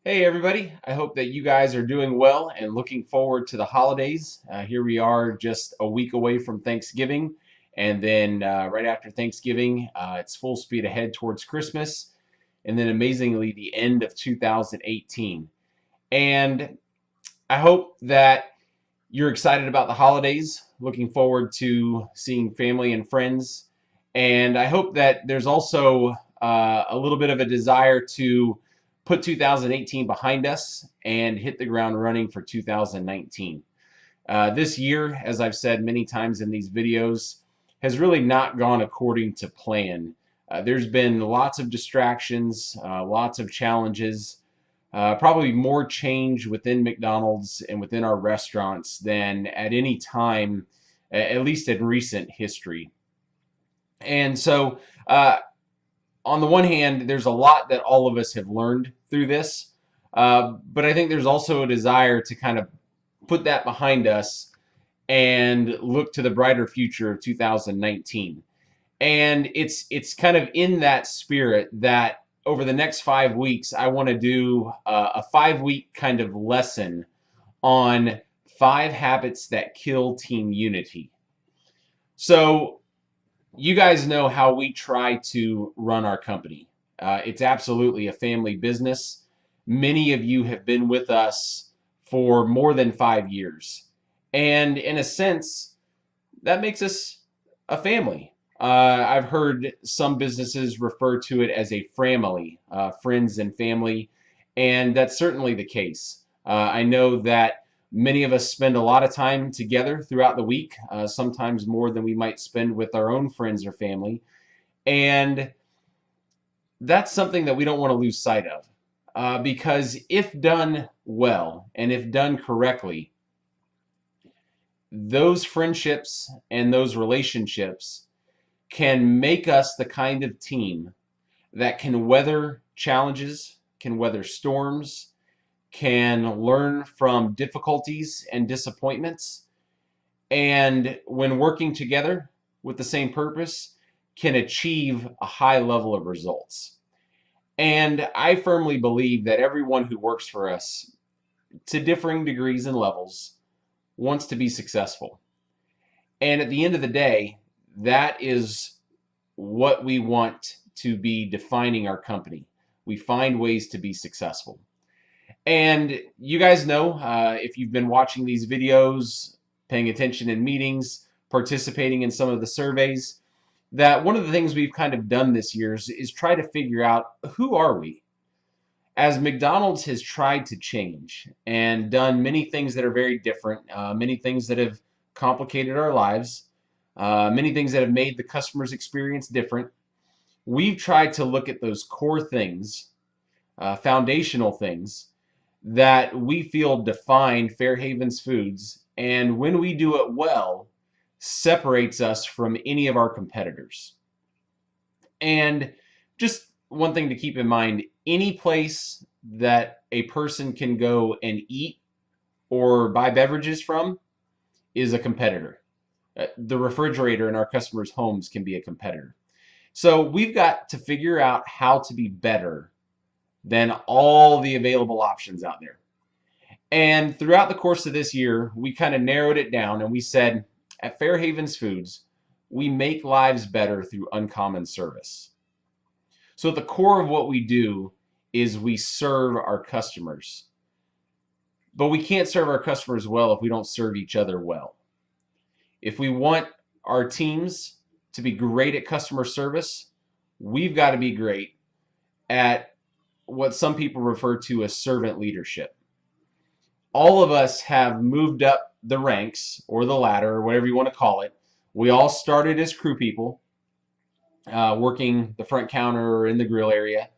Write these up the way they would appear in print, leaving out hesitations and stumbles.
Hey everybody, I hope that you guys are doing well and looking forward to the holidays. Here we are just a week away from Thanksgiving, and then right after Thanksgiving, it's full speed ahead towards Christmas, and then amazingly, the end of 2018. And I hope that you're excited about the holidays, looking forward to seeing family and friends, and I hope that there's also a little bit of a desire to put 2018 behind us and hit the ground running for 2019. This year, as I've said many times in these videos, has really not gone according to plan. There's been lots of distractions, lots of challenges, probably more change within McDonald's and within our restaurants than at any time, at least in recent history. And so, on the one hand, there's a lot that all of us have learned through this, but I think there's also a desire to kind of put that behind us and look to the brighter future of 2019. And it's kind of in that spirit that over the next 5 weeks, I want to do a 5 week kind of lesson on 5 habits that kill team unity. So you guys know how we try to run our company. It's absolutely a family business. Many of you have been with us for more than 5 years. And in a sense, that makes us a family. I've heard some businesses refer to it as a framily, friends and family, and that's certainly the case. I know that many of us spend a lot of time together throughout the week, sometimes more than we might spend with our own friends or family, and that's something that we don't want to lose sight of. Because if done well and if done correctly, those friendships and those relationships can make us the kind of team that can weather challenges, can weather storms, can learn from difficulties and disappointments, and when working together with the same purpose, can achieve a high level of results. And I firmly believe that everyone who works for us, to differing degrees and levels, wants to be successful. And at the end of the day, that is what we want to be defining our company. We find ways to be successful. And you guys know, if you've been watching these videos, paying attention in meetings, participating in some of the surveys, that one of the things we've kind of done this year is try to figure out, who are we? As McDonald's has tried to change and done many things that are very different, many things that have complicated our lives, many things that have made the customer's experience different, we've tried to look at those core things, foundational things, that we feel define Fairhaven's Foods, and when we do it well, separates us from any of our competitors. And just one thing to keep in mind, any place that a person can go and eat or buy beverages from is a competitor. The refrigerator in our customers' homes can be a competitor. So we've got to figure out how to be better than all the available options out there. And throughout the course of this year, we kind of narrowed it down and we said, at Fairhaven's Foods, we make lives better through uncommon service. So at the core of what we do is we serve our customers. But we can't serve our customers well if we don't serve each other well. If we want our teams to be great at customer service, we've got to be great at what some people refer to as servant leadership. All of us have moved up the ranks or the ladder or whatever you want to call it. We all started as crew people, working the front counter or in the grill area.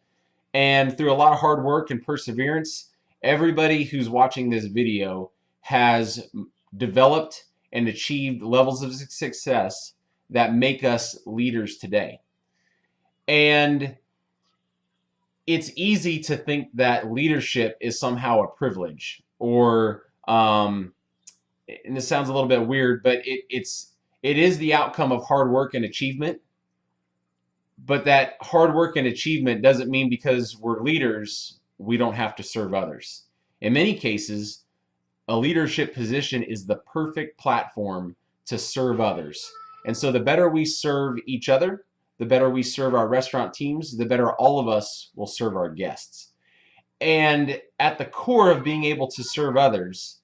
And through a lot of hard work and perseverance, everybody who's watching this video has developed and achieved levels of success that make us leaders today. And it's easy to think that leadership is somehow a privilege, or and this sounds a little bit weird, but it is the outcome of hard work and achievement. But that hard work and achievement doesn't mean because we're leaders we don't have to serve others. In many cases, a leadership position is the perfect platform to serve others. And so the better we serve each other, the better we serve our restaurant teams, the better all of us will serve our guests. And at the core of being able to serve others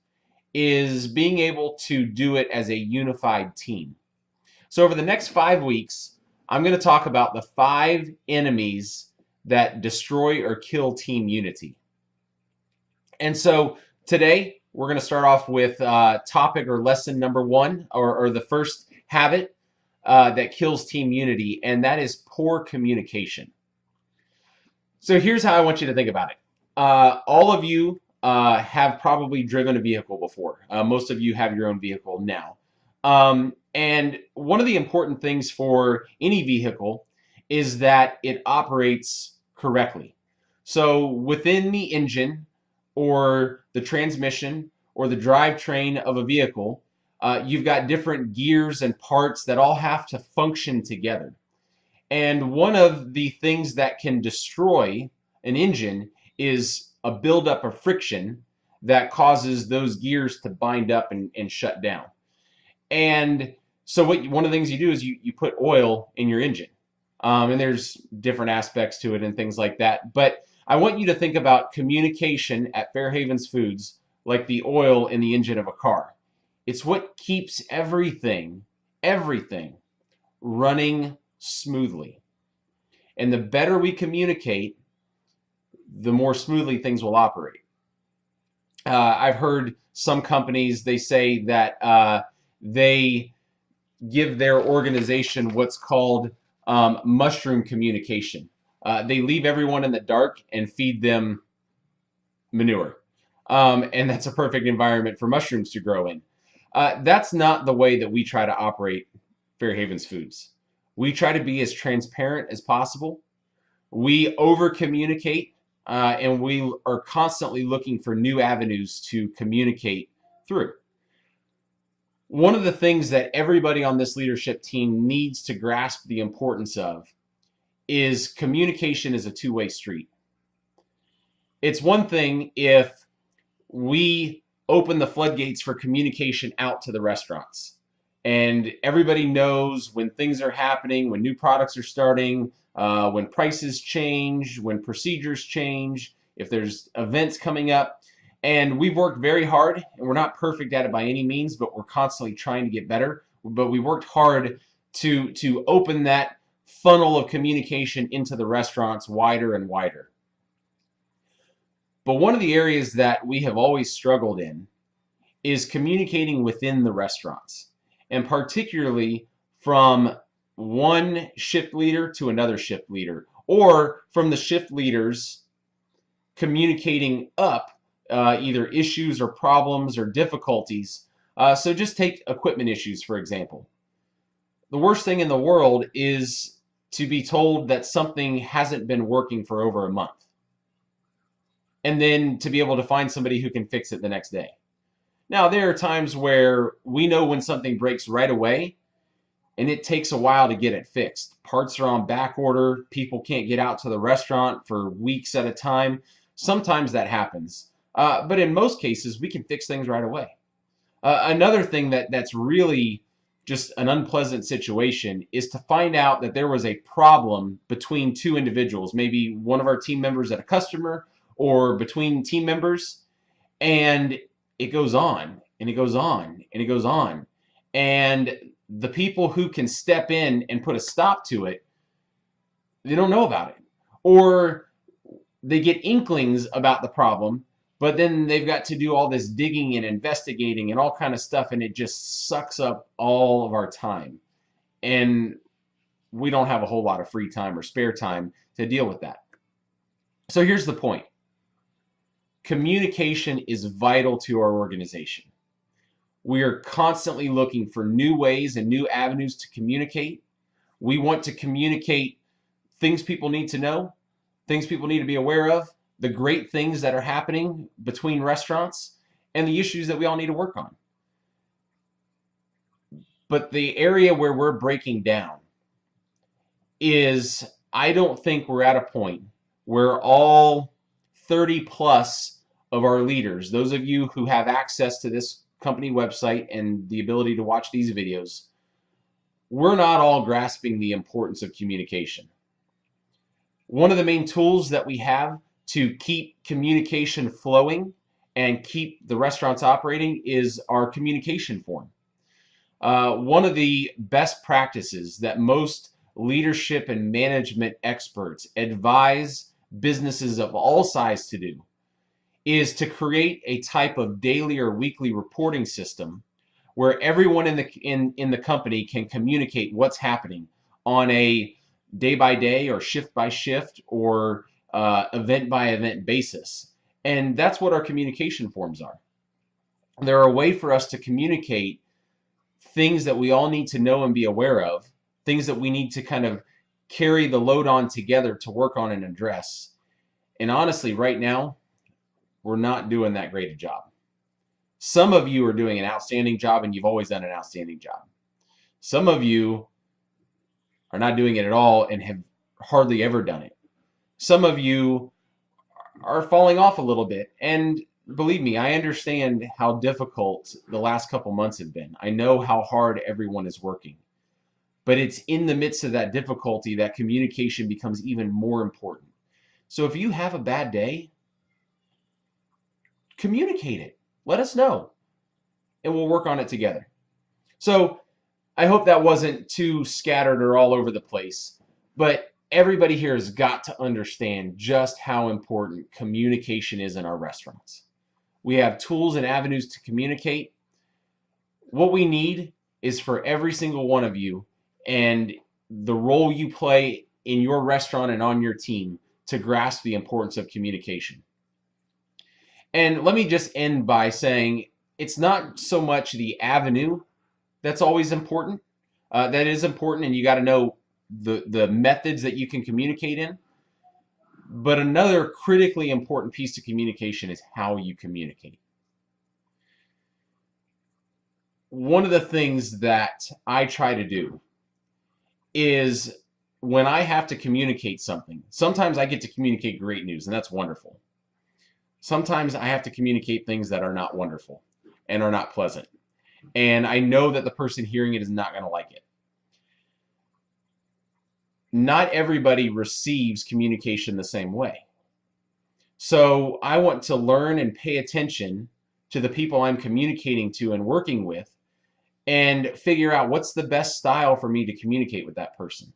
is being able to do it as a unified team. So over the next 5 weeks, I'm going to talk about the 5 enemies that destroy or kill team unity. And so today, we're going to start off with topic or lesson number 1, or the first habit that kills team unity, and that is poor communication. So here's how I want you to think about it. All of you have probably driven a vehicle before. Most of you have your own vehicle now. And one of the important things for any vehicle is that it operates correctly. So within the engine or the transmission or the drivetrain of a vehicle, you've got different gears and parts that all have to function together. And one of the things that can destroy an engine is a buildup of friction that causes those gears to bind up and shut down. And so one of the things you do is you put oil in your engine. And there's different aspects to it and things like that. But I want you to think about communication at Fairhavens Foods like the oil in the engine of a car. It's what keeps everything running smoothly. And the better we communicate, the more smoothly things will operate. I've heard some companies, they say that they give their organization what's called mushroom communication. They leave everyone in the dark and feed them manure. And that's a perfect environment for mushrooms to grow in. That's not the way that we try to operate Fairhavens Foods. We try to be as transparent as possible. We over-communicate, and we are constantly looking for new avenues to communicate through. One of the things that everybody on this leadership team needs to grasp the importance of is communication is a two-way street. It's one thing if we open the floodgates for communication out to the restaurants, and everybody knows when things are happening, when new products are starting, when prices change, when procedures change, if there's events coming up. And we've worked very hard, and we're not perfect at it by any means, but we're constantly trying to get better. But we worked hard to open that funnel of communication into the restaurants wider and wider. But one of the areas that we have always struggled in is communicating within the restaurants, and particularly from one shift leader to another shift leader, or from the shift leaders communicating up either issues or problems or difficulties. So just take equipment issues, for example. The worst thing in the world is to be told that something hasn't been working for over a month, and then to be able to find somebody who can fix it the next day. Now, there are times where we know when something breaks right away, and it takes a while to get it fixed. Parts are on back order. People can't get out to the restaurant for weeks at a time. Sometimes that happens. But in most cases, we can fix things right away. Another thing that's really just an unpleasant situation is to find out that there was a problem between two individuals, maybe one of our team members at a customer or between team members, and it goes on and it goes on and it goes on. And the people who can step in and put a stop to it, they don't know about it. Or they get inklings about the problem, but then they've got to do all this digging and investigating and all kind of stuff, and it just sucks up all of our time. And we don't have a whole lot of free time or spare time to deal with that. So here's the point. Communication is vital to our organization. We are constantly looking for new ways and new avenues to communicate. We want to communicate things people need to know, things people need to be aware of, the great things that are happening between restaurants, and the issues that we all need to work on. But the area where we're breaking down is, I don't think we're at a point where all 30 plus of our leaders, those of you who have access to this company website and the ability to watch these videos, we're not all grasping the importance of communication. One of the main tools that we have to keep communication flowing and keep the restaurants operating is our communication form. One of the best practices that most leadership and management experts advise businesses of all sizes to do is to create a type of daily or weekly reporting system where everyone in the company can communicate what's happening on a day by day or shift by shift or event by event basis. And that's what our communication forms are. They're a way for us to communicate things that we all need to know and be aware of, things that we need to kind of carry the load on together to work on and address. And honestly, right now, we're not doing that great a job. Some of you are doing an outstanding job, and you've always done an outstanding job. Some of you are not doing it at all and have hardly ever done it. Some of you are falling off a little bit, and believe me, I understand how difficult the last couple months have been. I know how hard everyone is working. But it's in the midst of that difficulty that communication becomes even more important. So if you have a bad day, communicate it. Let us know, and we'll work on it together. So I hope that wasn't too scattered or all over the place, but everybody here has got to understand just how important communication is in our restaurants. We have tools and avenues to communicate. What we need is for every single one of you and the role you play in your restaurant and on your team to grasp the importance of communication. And let me just end by saying it's not so much the avenue that's always important. That is important, and you got to know the methods that you can communicate in. But another critically important piece to communication is how you communicate. One of the things that I try to do is when I have to communicate something, sometimes I get to communicate great news, and that's wonderful. Sometimes I have to communicate things that are not wonderful and are not pleasant. And I know that the person hearing it is not going to like it. Not everybody receives communication the same way. So I want to learn and pay attention to the people I'm communicating to and working with and figure out what's the best style for me to communicate with that person.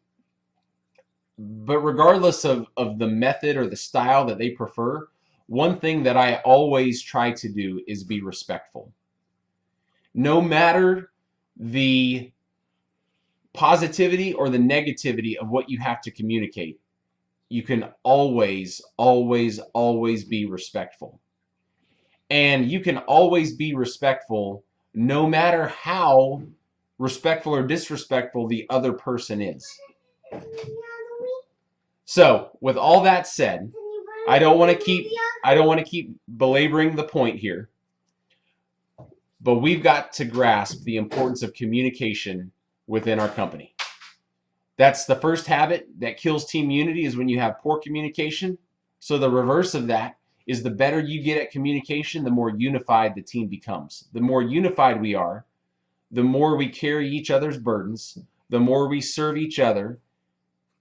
But regardless of the method or the style that they prefer, one thing that I always try to do is be respectful. No matter the positivity or the negativity of what you have to communicate, you can always, always, always be respectful. And you can always be respectful no matter how respectful or disrespectful the other person is. So, with all that said, I don't want to keep belaboring the point here, but we've got to grasp the importance of communication within our company. That's the first habit that kills team unity, is when you have poor communication. So the reverse of that is the better you get at communication, the more unified the team becomes. The more unified we are, the more we carry each other's burdens, the more we serve each other,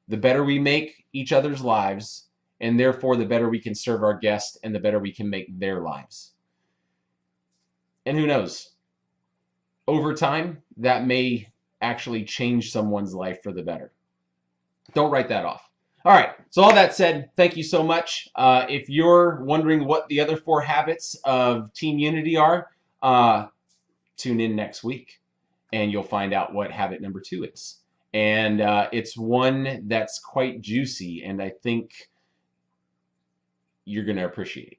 the better we make each other's lives, and therefore the better we can serve our guests and the better we can make their lives. And who knows? Over time, that may actually change someone's life for the better. Don't write that off. All right, so all that said, thank you so much. If you're wondering what the other 4 habits of team unity are, tune in next week and you'll find out what habit number 2 is. And it's one that's quite juicy, and I think you're going to appreciate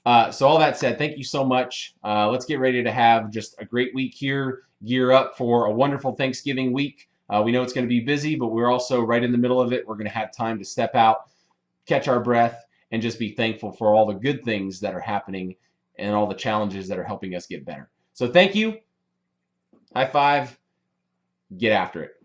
it. So all that said, thank you so much. Let's get ready to have just a great week here. Gear up for a wonderful Thanksgiving week. We know it's going to be busy, but we're also right in the middle of it. We're going to have time to step out, catch our breath, and just be thankful for all the good things that are happening and all the challenges that are helping us get better. So thank you. High five. Get after it.